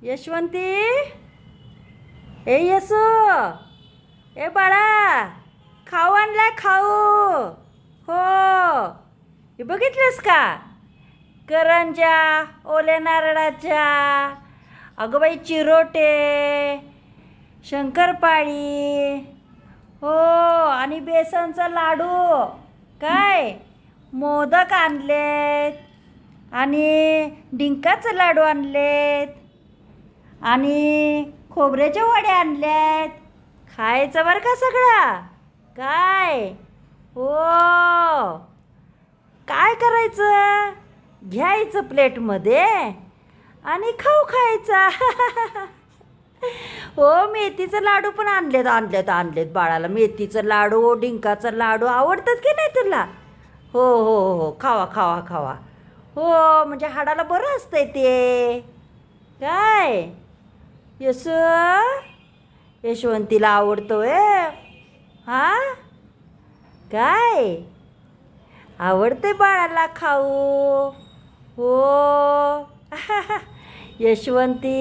यशवंती, ए यसू, ए बाळा, खाऊ आणलाय खाऊ. हो, हे बघितलंस का? करंज्या, ओल्या नारळाच्या, अगं बाई चिरोटे, शंकरपाळी, हो, आणि बेसनचा लाडू, काय मोदक आणलेत, आणि डिंकाचे लाडू आणलेत, आणि खोबऱ्याच्या वड्या आणल्यात. खायचं बरं का सगळं. काय हो, काय करायचं, घ्यायचं प्लेटमध्ये आणि खायचा. हो, मेथीचं लाडू पण आणलेत बाळाला. मेथीचं लाडू, डिंकाचं लाडू आवडतात की नाही तुला? हो हो हो, खावा खावा खावा. हो, म्हणजे हाडाला बरं असतंय ते. काय यश, यशवंतीला आवडतोय. हा, काय आवडते बाळाला खाऊ. हो. यशवंती,